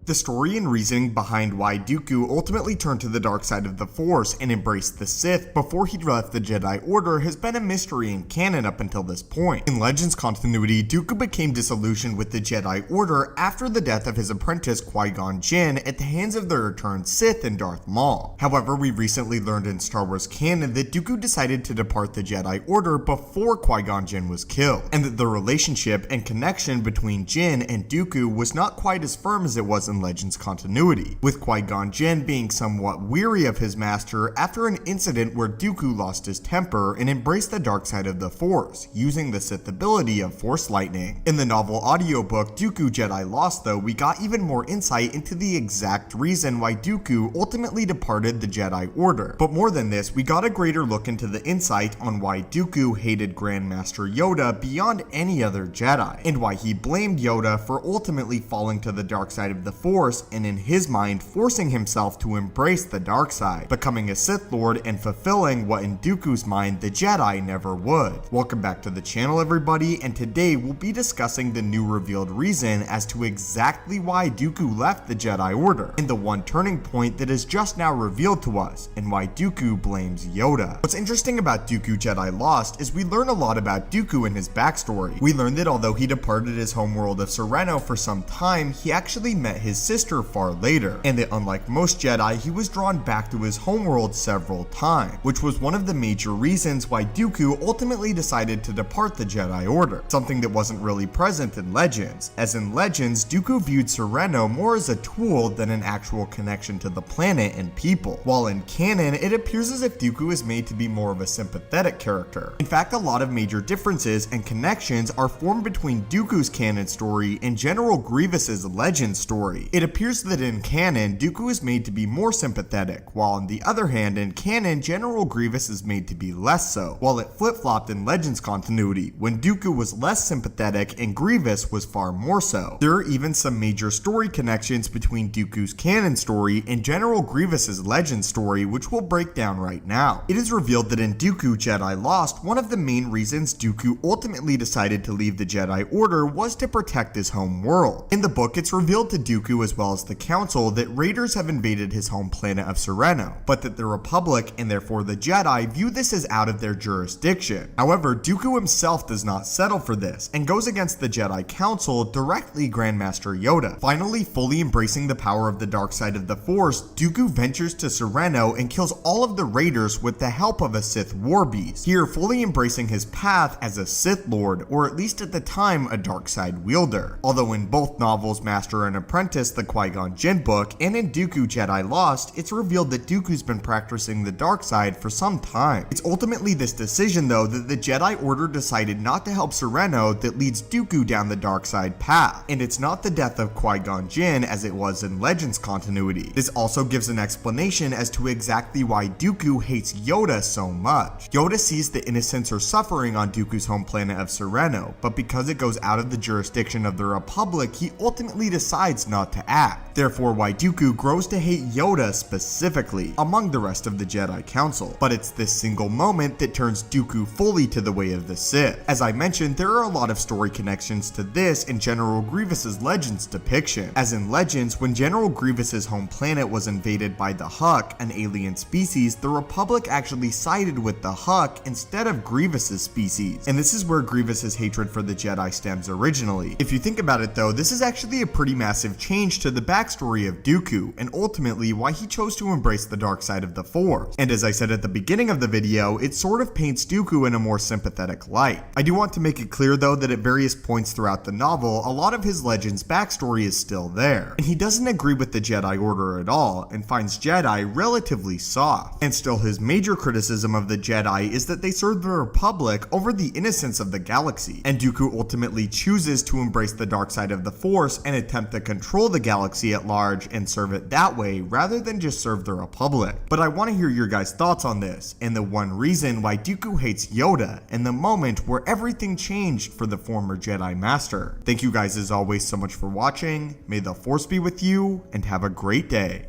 The story and reasoning behind why Dooku ultimately turned to the dark side of the Force and embraced the Sith before he left the Jedi Order has been a mystery in canon up until this point. In Legends continuity, Dooku became disillusioned with the Jedi Order after the death of his apprentice Qui-Gon Jinn at the hands of the returned Sith and Darth Maul. However, we recently learned in Star Wars canon that Dooku decided to depart the Jedi Order before Qui-Gon Jinn was killed, and that the relationship and connection between Jinn and Dooku was not quite as firm as it was in Legends continuity, with Qui-Gon Jinn being somewhat weary of his master after an incident where Dooku lost his temper and embraced the dark side of the Force, using the Sith ability of Force Lightning. In the novel audiobook Dooku Jedi Lost, though, we got even more insight into the exact reason why Dooku ultimately departed the Jedi Order. But more than this, we got a greater look into the insight on why Dooku hated Grandmaster Yoda beyond any other Jedi, and why he blamed Yoda for ultimately falling to the dark side of the Force and in his mind forcing himself to embrace the dark side, becoming a Sith Lord and fulfilling what in Dooku's mind the Jedi never would. Welcome back to the channel, everybody, and today we'll be discussing the new revealed reason as to exactly why Dooku left the Jedi Order, and the one turning point that is just now revealed to us, and why Dooku blames Yoda. What's interesting about Dooku Jedi Lost is we learn a lot about Dooku and his backstory. We learn that although he departed his homeworld of Serenno for some time, he actually met his sister far later, and that unlike most Jedi, he was drawn back to his homeworld several times, which was one of the major reasons why Dooku ultimately decided to depart the Jedi Order, something that wasn't really present in Legends, as in Legends, Dooku viewed Serenno more as a tool than an actual connection to the planet and people, while in canon, it appears as if Dooku is made to be more of a sympathetic character. In fact, a lot of major differences and connections are formed between Dooku's canon story and General Grievous's Legends story. It appears that in canon, Dooku is made to be more sympathetic, while on the other hand, in canon, General Grievous is made to be less so, while it flip-flopped in Legends continuity, when Dooku was less sympathetic and Grievous was far more so. There are even some major story connections between Dooku's canon story and General Grievous's Legends story, which we'll break down right now. It is revealed that in Dooku Jedi Lost, one of the main reasons Dooku ultimately decided to leave the Jedi Order was to protect his home world. In the book, it's revealed to Dooku as well as the Council that raiders have invaded his home planet of Serenno, but that the Republic and therefore the Jedi view this as out of their jurisdiction. However, Dooku himself does not settle for this and goes against the Jedi Council, directly Grandmaster Yoda. Finally, fully embracing the power of the dark side of the Force, Dooku ventures to Serenno and kills all of the raiders with the help of a Sith war beast, here fully embracing his path as a Sith Lord, or at least at the time a dark side wielder. Although in both novels, Master and Apprentice, the Qui-Gon Jinn book, and in Dooku Jedi Lost, it's revealed that Dooku's been practicing the dark side for some time. It's ultimately this decision, though, that the Jedi Order decided not to help Serenno that leads Dooku down the dark side path, and it's not the death of Qui-Gon Jinn as it was in Legends continuity. This also gives an explanation as to exactly why Dooku hates Yoda so much. Yoda sees the innocents are suffering on Dooku's home planet of Serenno, but because it goes out of the jurisdiction of the Republic, he ultimately decides not to act. Therefore, why Dooku grows to hate Yoda specifically, among the rest of the Jedi Council. But it's this single moment that turns Dooku fully to the way of the Sith. As I mentioned, there are a lot of story connections to this in General Grievous's Legends depiction. As in Legends, when General Grievous's home planet was invaded by the Huck, an alien species, the Republic actually sided with the Huck instead of Grievous's species. And this is where Grievous's hatred for the Jedi stems originally. If you think about it though, this is actually a pretty massive change to the backstory of Dooku, and ultimately why he chose to embrace the dark side of the Force. And as I said at the beginning of the video, it sort of paints Dooku in a more sympathetic light. I do want to make it clear though that at various points throughout the novel, a lot of his Legends backstory is still there, and he doesn't agree with the Jedi Order at all, and finds Jedi relatively soft. And still, his major criticism of the Jedi is that they serve the Republic over the innocence of the galaxy, and Dooku ultimately chooses to embrace the dark side of the Force and attempt to control the galaxy at large and serve it that way rather than just serve the Republic. But I want to hear your guys' thoughts on this, and the one reason why Dooku hates Yoda, and the moment where everything changed for the former Jedi Master. Thank you guys as always so much for watching, may the Force be with you, and have a great day.